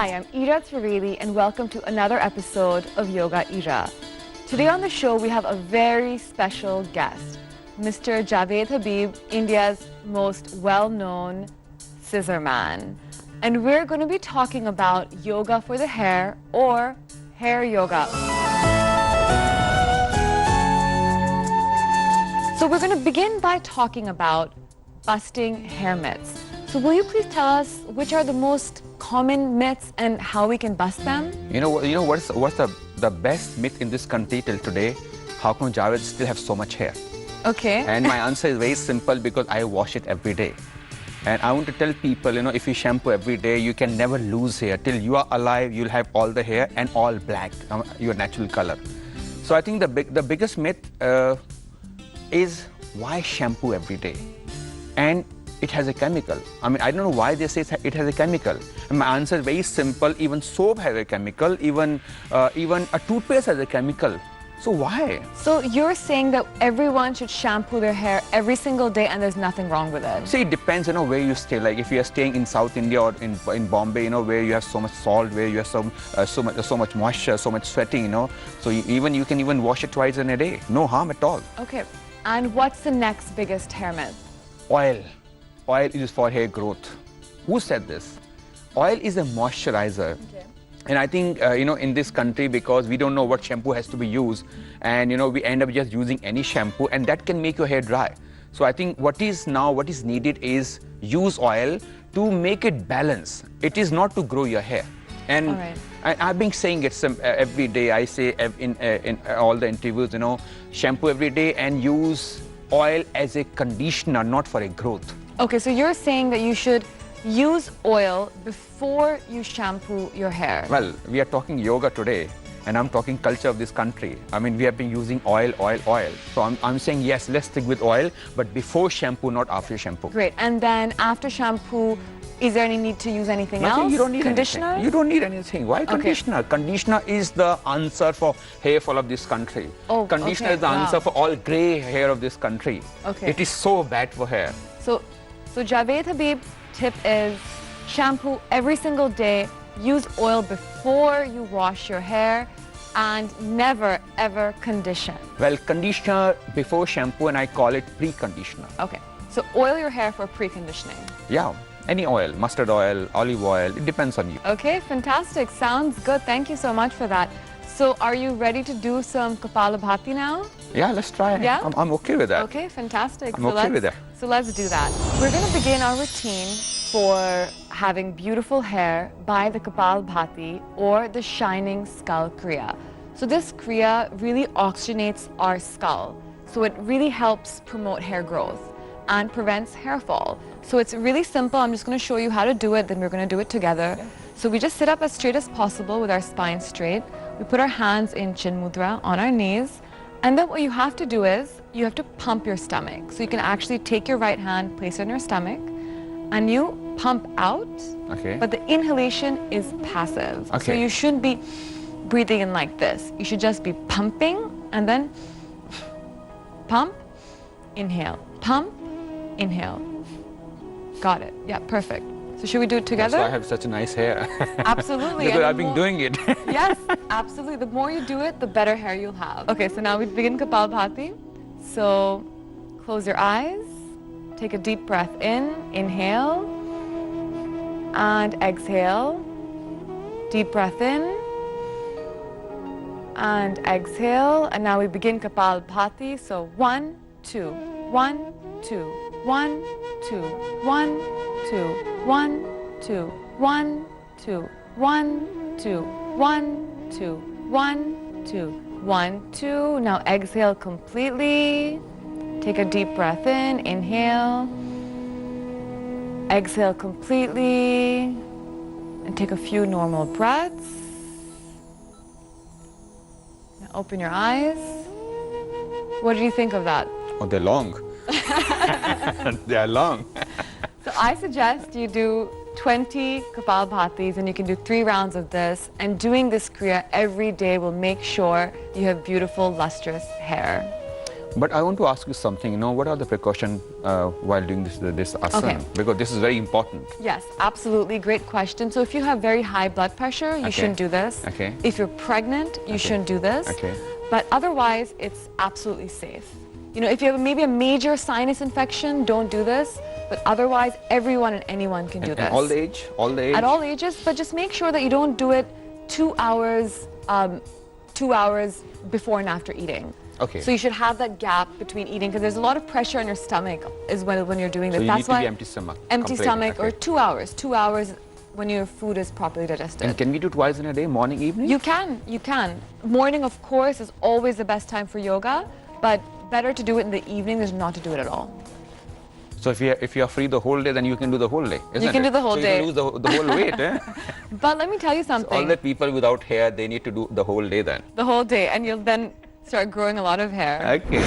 Hi, I'm Ira Trivedi and welcome to another episode of Yoga Ira. Today on the show we have a very special guest, Mr. Jawed Habib, India's most well-known scissor man. And we're going to be talking about yoga for the hair or hair yoga. So we're going to begin by talking about busting hair myths. So will you please tell us which are the most common myths and how we can bust them? What's the best myth in this country till today? How come Jawed still have so much hair? Okay. And my answer is very simple, because I wash it every day. And I want to tell people, if you shampoo every day, you can never lose hair. Till you are alive, you'll have all the hair and all black, your natural color. So I think the biggest myth is why shampoo every day? And it has a chemical. I mean, I don't know why they say it has a chemical. And my answer is very simple. Even soap has a chemical. Even a toothpaste has a chemical. So why? So you're saying that everyone should shampoo their hair every single day and there's nothing wrong with it? See, it depends, where you stay. Like if you are staying in South India or in Bombay, where you have so much salt, where you have so much moisture, so much sweating, So you can even wash it twice in a day. No harm at all. Okay. And what's the next biggest hair myth? Oil. Oil is for hair growth. Who said this? Oil is a moisturizer. Okay. And I think, in this country, because we don't know what shampoo has to be used, and, we end up just using any shampoo, and that can make your hair dry. So I think what is needed is use oil to make it balance. It is not to grow your hair. And all right. I've been saying it every day. I say in all the interviews, shampoo every day and use oil as a conditioner, not for a growth. Okay, so you're saying that you should use oil before you shampoo your hair. Well, we are talking yoga today, and I'm talking culture of this country. I mean, we have been using oil. So I'm saying, yes, let's stick with oil, but before shampoo, not after shampoo. Great. And then after shampoo, is there any need to use anything Nothing, else? You don't need conditioner? Anything. You don't need anything. Why conditioner? Okay. Conditioner is the answer for hair fall of this country. Oh, conditioner okay. is the answer for all grey hair of this country. Okay. It is so bad for hair. So Jawed Habib's tip is shampoo every single day, use oil before you wash your hair, and never ever condition. Well, conditioner before shampoo, and I call it pre-conditioner. Okay, so oil your hair for pre-conditioning. Yeah, any oil, mustard oil, olive oil, it depends on you. Okay, fantastic. Sounds good. Thank you so much for that. So are you ready to do some Kapalabhati now? Yeah, let's try. Yeah? I'm okay with that. Okay, fantastic. I'm okay with that. So let's do that. We're going to begin our routine for having beautiful hair by the Kapalabhati or the Shining Skull Kriya. So this Kriya really oxygenates our skull. So it really helps promote hair growth and prevents hair fall. So it's really simple. I'm just going to show you how to do it, then we're going to do it together. Yeah. So we just sit up as straight as possible with our spine straight. We put our hands in Chin Mudra on our knees. And then what you have to do is, you have to pump your stomach. So you can actually take your right hand, place it on your stomach, and you pump out. Okay. But the inhalation is passive. Okay. So you shouldn't be breathing in like this. You should just be pumping and then pump, inhale, pump, inhale. Got it. Yeah, perfect. So should we do it together? That's why I have such a nice hair. Absolutely. Because I've been doing it. Yes, absolutely. The more you do it, the better hair you'll have. Okay, so now we begin Kapalabhati. So close your eyes, take a deep breath in, inhale, and exhale. Deep breath in, and exhale. And now we begin Kapalabhati. So 1, 2, 1, 2, 1, 2, 1, 2, 1, 2, 1, 2, 1, 2, 1, 2, 1, 2, 1, 2. Now exhale completely. Take a deep breath in, inhale. Exhale completely. And take a few normal breaths. Now open your eyes. What do you think of that? Oh, they're long. They are long. So I suggest you do 20 Kapalabhatis, and you can do 3 rounds of this. And doing this Kriya every day will make sure you have beautiful, lustrous hair. But I want to ask you something, what are the precautions while doing this asana? Okay. Because this is very important. Yes, absolutely. Great question. So if you have very high blood pressure, you shouldn't do this. Okay. If you're pregnant, you shouldn't do this. Okay. But otherwise, it's absolutely safe. If you have maybe a major sinus infection, don't do this. But otherwise, everyone and anyone can do this. At all the age? All the age? At all ages, but just make sure that you don't do it 2 hours, 2 hours before and after eating. Okay. So you should have that gap between eating because there's a lot of pressure on your stomach is when you're doing this. So you That's need to why be empty stomach. empty completely. stomach or Okay. 2 hours. 2 hours when your food is properly digested. And can we do twice in a day, morning, evening? You can. Morning, of course, is always the best time for yoga, but better to do it in the evening than not to do it at all. So if you are free the whole day, then you can do the whole day, isn't it? You can do the whole so day. You can lose the whole weight, eh? But let me tell you So something. all the people without hair, they need to do the whole day then. The whole day, and you'll then start growing a lot of hair. Okay.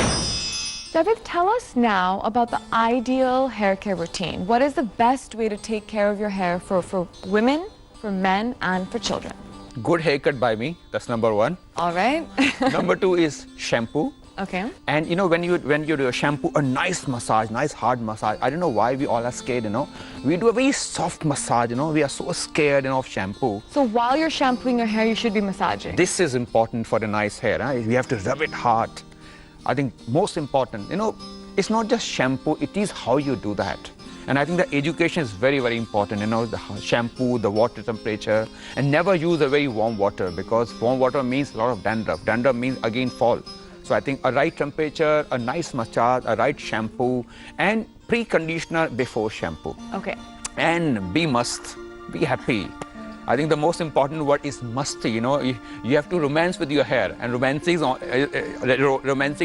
David, tell us now about the ideal hair care routine. What is the best way to take care of your hair for women, for men, and for children? Good haircut by me, that's number one. All right. Number two is shampoo. Okay. And when you do a shampoo, a nice massage, nice hard massage. I don't know why we all are scared, We do a very soft massage, We are so scared, of shampoo. So while you're shampooing your hair, you should be massaging. This is important for the nice hair. We have to rub it hard. I think most important, it's not just shampoo, it is how you do that. And I think the education is very, very important, the shampoo, the water temperature, and never use a very warm water because warm water means a lot of dandruff. Dandruff means again fall. So I think a right temperature, a nice massage, a right shampoo, and pre-conditioner before shampoo. Okay. And be happy. I think the most important word is musty. You have to romance with your hair, and romancing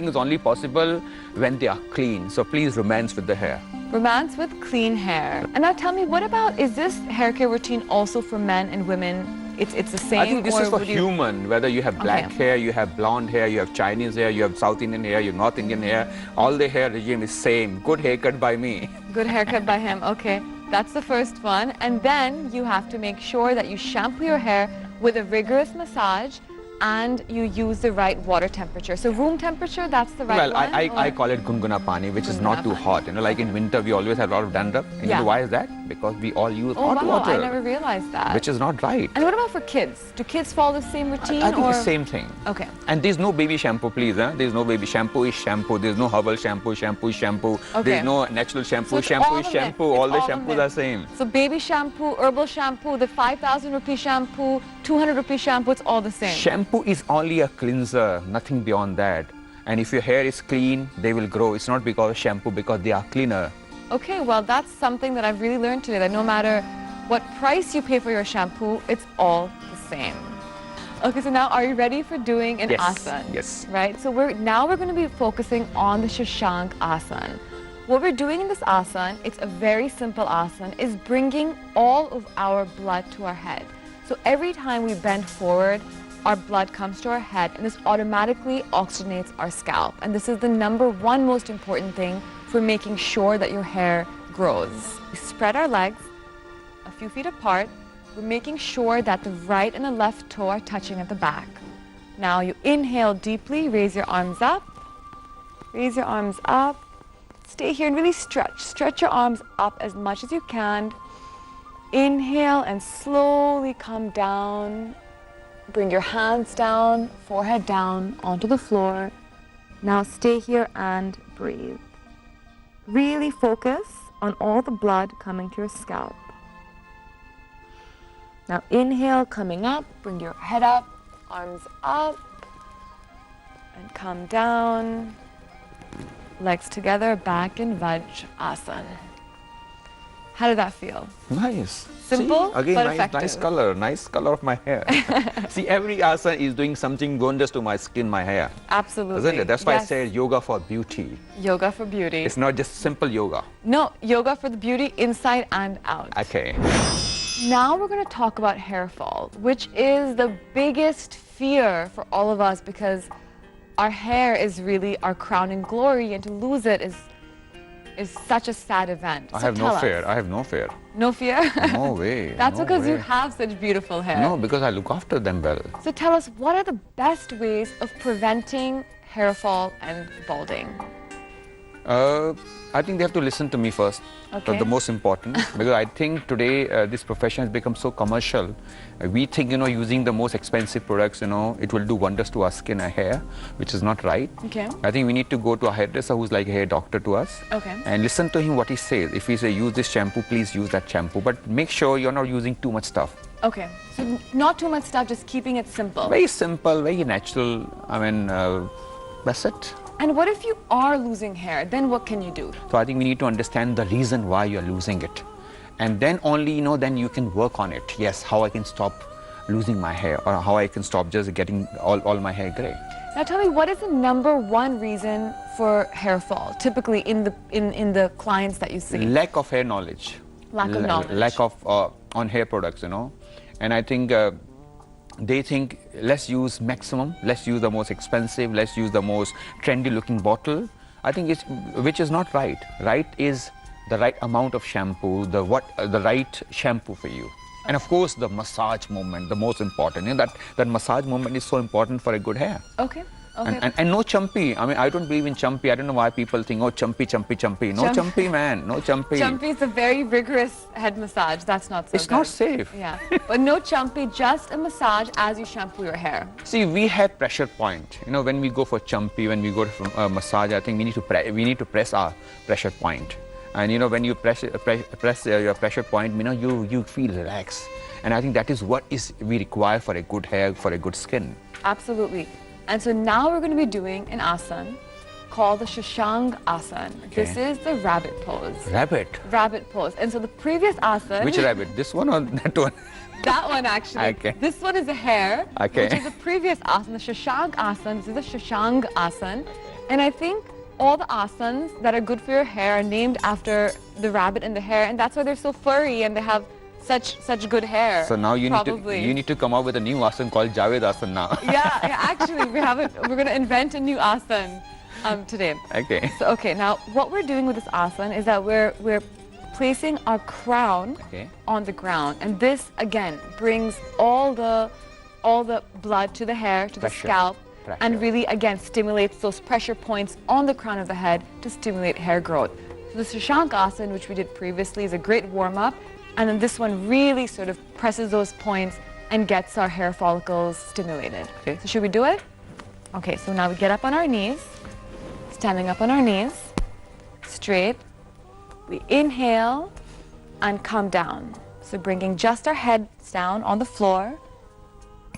is only possible when they are clean. So please romance with the hair. Romance with clean hair. And now tell me, what about, is this hair care routine also for men and women? It's the same? I think this or is for would you- human, whether you have black Okay. hair, you have blonde hair, you have Chinese hair, you have South Indian hair, you have North Indian hair, all the hair regime is same. Good haircut by me. Good haircut by him. Okay. That's the first one. And then you have to make sure that you shampoo your hair with a rigorous massage and you use the right water temperature. So room temperature, that's the right Well, one? I call it gunguna pani, which is not too Gunguna hot. Like in winter, we always have a lot of dandruff. And you Yeah. know why is that? Because we all use Oh, hot wow, water, I never realized that. which is not right. And what about for kids? Do kids follow the same routine? I think or? it's same thing. Okay. And there's no baby shampoo, please. There's no baby shampoo is shampoo. There's no herbal shampoo. Shampoo is shampoo. Okay. There's no natural shampoo. So it's Shampoo all is a myth. shampoo. It's All the all a shampoos myth. are same. So baby shampoo, herbal shampoo, the 5,000 rupee shampoo, 200 rupee shampoo, it's all the same. Shampoo is only a cleanser, nothing beyond that. And if your hair is clean, they will grow. It's not because of shampoo, because they are cleaner. Okay, well, that's something that I've really learned today, that no matter what price you pay for your shampoo, it's all the same. Okay, so now are you ready for doing an Yes, asana? yes. Right, so we're going to be focusing on the Shashank asana. What we're doing in this asana, it's a very simple asana, is bringing all of our blood to our head. So every time we bend forward, our blood comes to our head, and this automatically oxygenates our scalp. And this is the #1 most important thing for making sure that your hair grows. We spread our legs a few feet apart. We're making sure that the right and the left toe are touching at the back. Now you inhale deeply, raise your arms up. Raise your arms up. Stay here and really stretch. Stretch your arms up as much as you can. Inhale and slowly come down. Bring your hands down, forehead down onto the floor. Now stay here and breathe. Really focus on all the blood coming to your scalp. Now inhale, coming up, bring your head up, arms up, and come down. Legs together, back in Vajrasana. How did that feel? Nice. Simple, See? Again, but nice effective. nice color of my hair. See, every asana is doing something wonders to my skin, my hair. Absolutely. Isn't it? That's why I Yes. said yoga for beauty. Yoga for beauty. It's not just simple yoga. No, yoga for the beauty inside and out. Okay. Now we're going to talk about hair fall, which is the biggest fear for all of us because our hair is really our crowning glory, and to lose it is such a sad event. I So have no tell us. fear. I have no fear. No fear? No way. That's no because you way. have such beautiful hair. No, because I look after them well. So tell us, what are the best ways of preventing hair fall and balding? I think they have to listen to me first. Okay. The most important, because I think today this profession has become so commercial. We think, using the most expensive products, it will do wonders to our skin and hair, which is not right. Okay. I think we need to go to a hairdresser who's like a hair doctor to us. Okay. And listen to him what he says. If he says use this shampoo, please use that shampoo. But make sure you're not using too much stuff. Okay. So not too much stuff, just keeping it simple. Very simple, very natural. I mean, that's it. And what if you are losing hair? Then what can you do? So I think we need to understand the reason why you're losing it. And then only, then you can work on it. Yes, how I can stop losing my hair, or how I can stop just getting all my hair gray. Now tell me, what is the #1 reason for hair fall, typically in the clients that you see? Lack of hair knowledge. Lack of knowledge. Lack of on hair products, And I think they think, let's use maximum, let's use the most expensive, let's use the most trendy looking bottle. I think which is not right. Right is the right amount of shampoo, the right shampoo for you. And of course the massage movement, the most important. That massage movement is so important for a good hair. Okay. Okay. And no chumpy. I mean, I don't believe in chumpy. I don't know why people think, oh, chumpy. No chumpy, man. No chumpy. Chumpy is a very rigorous head massage. That's not so It's good. not safe. Yeah. But no chumpy, just a massage as you shampoo your hair. See, we have pressure point. When we go for chumpy, when we go for massage, I think we need to press our pressure point. And when you press your pressure point, you feel relaxed. And I think that is what we require for a good hair, for a good skin. Absolutely. And so now we're going to be doing an asana called the Shashank asana. Okay. This is the rabbit pose. Rabbit? Rabbit pose. And so the previous asana... Which rabbit? This one or that one? That one, actually. Okay. This one is a hare, okay. which is the previous asana, the Shashank asana. This is the Shashank asana. And I think all the asanas that are good for your hair are named after the rabbit and the hare, and that's why they're so furry and they have such good hair. So now you need to come up with a new asana called Jawed asana now. Yeah, actually we're going to invent a new asana today. Okay. So now what we're doing with this asana is that we're placing our crown on the ground, and this again brings all the blood to the hair, to the scalp, and really again stimulates those pressure points on the crown of the head to stimulate hair growth. So the Shashank asana, which we did previously, is a great warm-up. And then this one really sort of presses those points and gets our hair follicles stimulated. Okay. So should we do it? Okay, so now we get up on our knees, standing up on our knees, straight. We inhale and come down. So bringing just our heads down on the floor.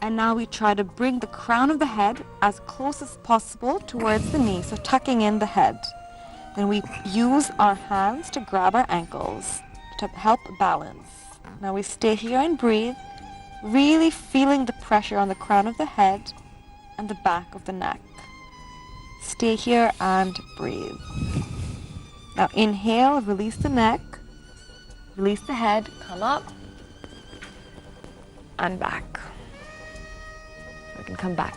And now we try to bring the crown of the head as close as possible towards the knee, so tucking in the head. Then we use our hands to grab our ankles to help balance. Now we stay here and breathe, really feeling the pressure on the crown of the head and the back of the neck. Stay here and breathe. Now inhale, release the neck, release the head, come up and back. We can come back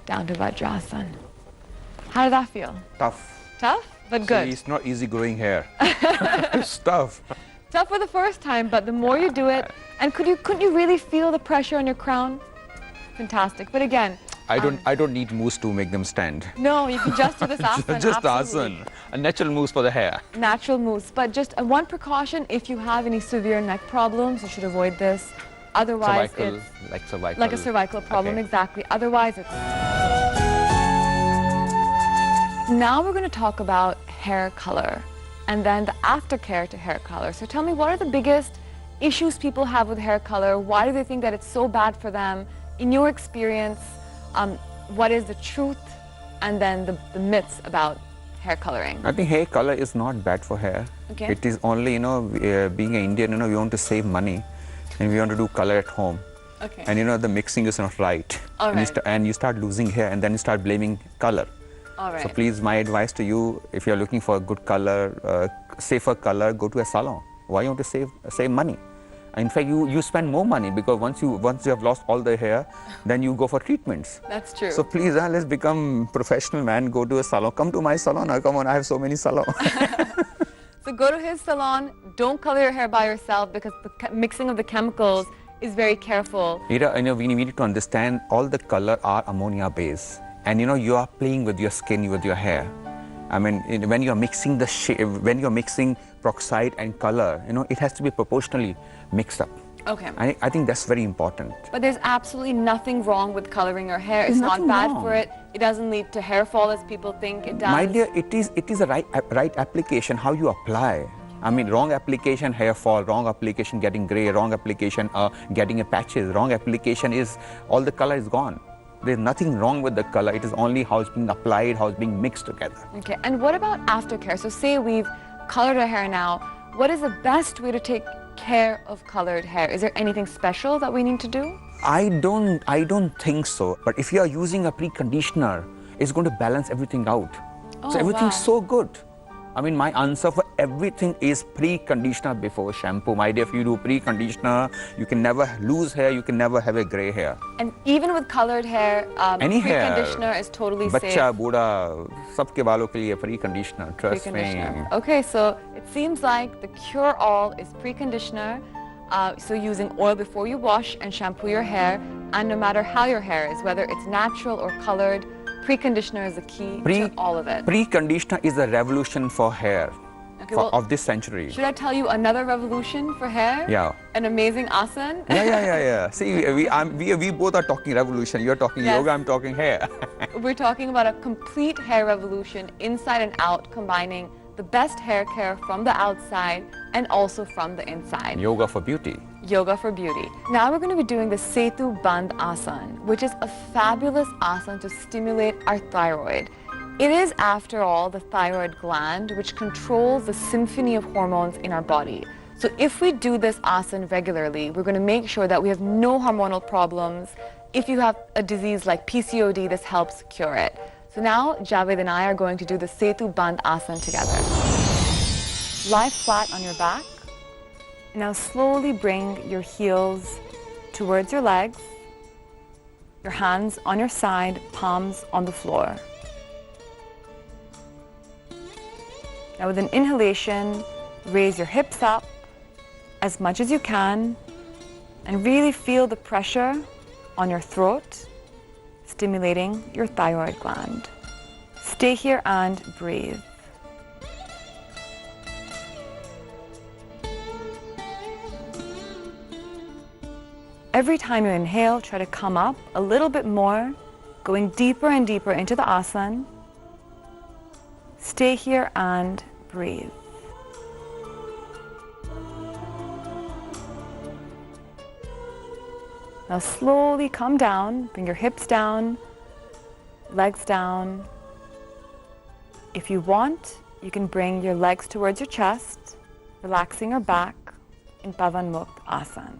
down to Vajrasana. How did that feel? Tough. Tough, but good. See, it's not easy growing hair. It's tough. Tough for the first time, but the more you do it, and couldn't you really feel the pressure on your crown? Fantastic. But again, I don't need mousse to make them stand. No, you can just do this asana. Just absolutely. asana. A natural mousse for the hair. Natural mousse. But just one precaution, if you have any severe neck problems, you should avoid this. Otherwise, cervical, it's cervical. like a cervical problem, exactly. Otherwise, it's... Now we're going to talk about hair color and then the aftercare to hair color. So tell me, what are the biggest issues people have with hair color? Why do they think that it's so bad for them? In your experience, what is the truth and then the myths about hair coloring? I think hair color is not bad for hair. Okay. It is only, being an Indian, we want to save money and we want to do color at home. Okay. And the mixing is not right. All right. And you start losing hair and then you start blaming color. All right. So please, my advice to you, if you're looking for a good color, safer color, go to a salon. Why you want to save money? In fact, you spend more money because once you have lost all the hair, then you go for treatments. That's true. So please, let's become professional, man. Go to a salon. Come to my salon. Come on, I have so many salons. So go to his salon. Don't color your hair by yourself because the mixing of the chemicals is very careful. Ira, we need to understand all the color are ammonia based. and you are playing with your skin, with your hair. I mean, when you're mixing when you're mixing peroxide and color, it has to be proportionally mixed up. Okay. I think that's very important. But there's absolutely nothing wrong with coloring your hair. It's not bad for it. It doesn't lead to hair fall as people think it does. My dear, it is a right application, how you apply. I mean, wrong application, hair fall, wrong application, getting gray, wrong application, getting a patches, wrong application is, all the color is gone. There's nothing wrong with the color. It is only how it's being applied, how it's being mixed together. Okay, and what about aftercare? So say we've colored our hair now. What is the best way to take care of colored hair? Is there anything special that we need to do? I don't think so. But if you are using a preconditioner, it's going to balance everything out. Oh, so everything's wow. so good. I mean, my answer for everything is pre-conditioner before shampoo. My dear, if you do pre-conditioner, you can never lose hair, you can never have a gray hair. And even with colored hair, Any hair, pre-conditioner is totally safe. Bachcha, booda, sabke balon ke liye pre-conditioner, trust me. Okay, so it seems like the cure-all is pre-conditioner. So using oil before you wash and shampoo your hair, and no matter how your hair is, whether it's natural or colored, pre-conditioner is the key to all of it. Pre-conditioner is a revolution for hair of this century. Should I tell you another revolution for hair? Yeah. An amazing asan? Yeah. See, we both are talking revolution. You're talking yoga, I'm talking hair. We're talking about a complete hair revolution, inside and out, combining the best hair care from the outside and also from the inside. Yoga for beauty. Yoga for beauty. Now we're going to be doing the Setu Bandh Asan, which is a fabulous asan to stimulate our thyroid. It is, after all, the thyroid gland which controls the symphony of hormones in our body. So if we do this asan regularly, we're going to make sure that we have no hormonal problems. If you have a disease like PCOD, this helps cure it. So now Jawed and I are going to do the Setu Bandh Asan together. Lie flat on your back. Now slowly bring your heels towards your legs, your hands on your side, palms on the floor. Now with an inhalation, raise your hips up as much as you can and really feel the pressure on your throat, stimulating your thyroid gland. Stay here and breathe. Every time you inhale, try to come up a little bit more, going deeper and deeper into the asan. Stay here and breathe. Now slowly come down, bring your hips down, legs down. If you want, you can bring your legs towards your chest, relaxing your back in Pavan Mukht Asan.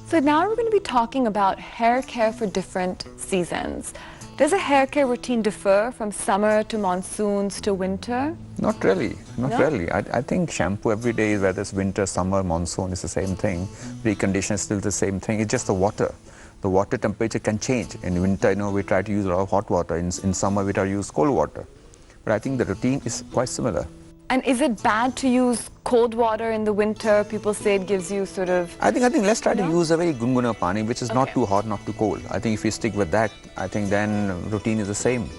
So now we're going to be talking about hair care for different seasons. Does a hair care routine differ from summer to monsoons to winter? Not really, not really. I think shampoo every day, whether it's winter, summer, monsoon, is the same thing. Preconditioner is still the same thing. It's just the water. The water temperature can change. In winter, we try to use a lot of hot water. In summer, we try to use cold water. But I think the routine is quite similar. And is it bad to use cold water in the winter? People say it gives you sort of... I think let's try to use a very gunguna pani, which is not too hot, not too cold. I think if you stick with that, I think then routine is the same.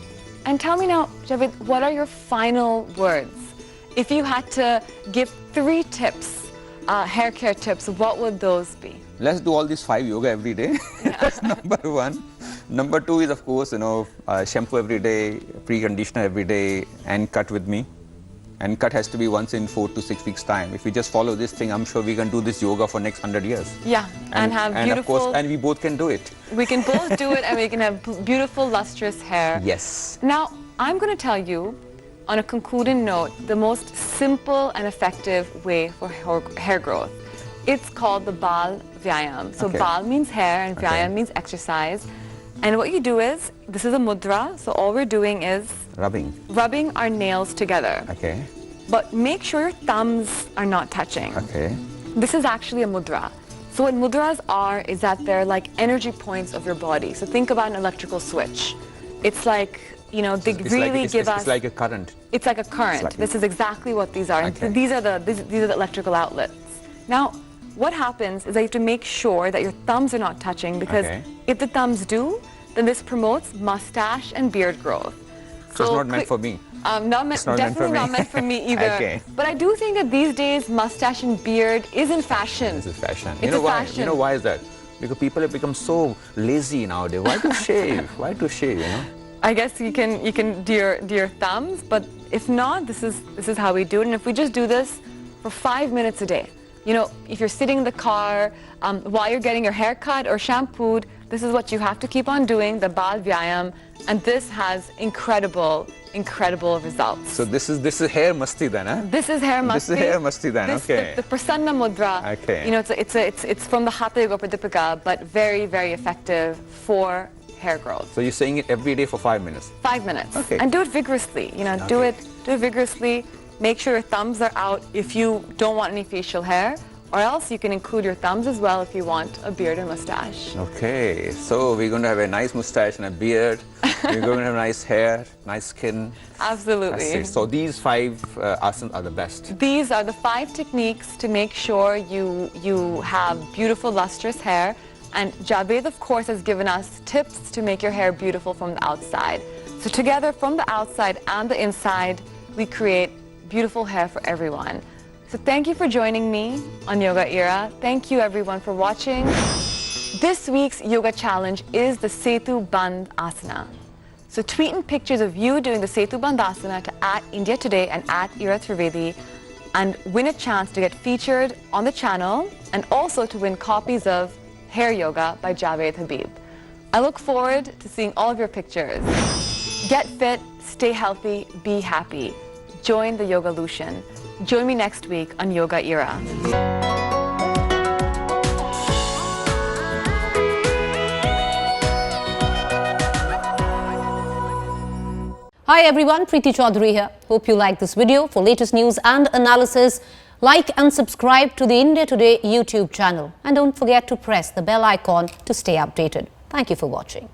And tell me now, Jawed, what are your final words? If you had to give 3 tips, hair care tips, what would those be? Let's do all these 5 yoga every day. That's number 1. Number 2 is, of course, shampoo every day, pre-conditioner every day, and cut with me. And cut has to be once in 4 to 6 weeks time. If we just follow this thing, I'm sure we can do this yoga for next 100 years. Yeah, and have beautiful... And of course, and we both can do it. We can both do it, and we can have beautiful, lustrous hair. Yes. Now, I'm going to tell you, on a concluding note, the most simple and effective way for hair growth. It's called the Bal Vyayam. So Bal means hair, and Vyayam means exercise. And what you do is, this is a mudra, so all we're doing is... Rubbing our nails together. Okay. But make sure your thumbs are not touching. Okay. This is actually a mudra. So what mudras are is that they're like energy points of your body. So think about an electrical switch. It's like, they really give us... It's like a current. It's like a current. This is exactly what these are. Okay. These are the electrical outlets. Now, what happens is that you have to make sure that your thumbs are not touching, because if the thumbs do, then this promotes mustache and beard growth. So it's not meant for me. Definitely not meant for me either. Okay. But I do think that these days mustache and beard is in fashion. This is fashion. It's a why? fashion. You know why is that? Because people have become so lazy nowadays. Why to shave? Why to shave? I guess you can do your thumbs, but if not, this is how we do it. And if we just do this for 5 minutes a day, if you're sitting in the car while you're getting your hair cut or shampooed, this is what you have to keep on doing, the Bal Vyayam, and this has incredible results. So this is hair masti then, huh? This is hair masti. This is hair masti then, okay. The Prasanna Mudra. Okay. It's from the Hatha Yoga Pradipika, but very, very effective for hair growth. So you're saying it every day for 5 minutes? 5 minutes. Okay. And do it vigorously. Do it vigorously. Make sure your thumbs are out if you don't want any facial hair, or else you can include your thumbs as well if you want a beard and mustache. Okay, so we're going to have a nice mustache and a beard. We're going to have nice hair, nice skin. Absolutely. So these 5 asanas are the best. These are the 5 techniques to make sure you have beautiful, lustrous hair. And Jawed, of course, has given us tips to make your hair beautiful from the outside. So together, from the outside and the inside, we create beautiful hair for everyone. So thank you for joining me on Yoga Ira. Thank you, everyone, for watching. This week's yoga challenge is the Setu Bandh Asana. So tweet in pictures of you doing the Setu Bandh Asana to @IndiaToday and @Ira Trivedi and win a chance to get featured on the channel and also to win copies of Hair Yoga by Jawed Habib. I look forward to seeing all of your pictures. Get fit, stay healthy, be happy. Join the Yogalution. Join me next week on Yoga Ira. Hi everyone, Preeti Chaudhary here. Hope you like this video. For latest news and analysis, like and subscribe to the India Today YouTube channel. And don't forget to press the bell icon to stay updated. Thank you for watching.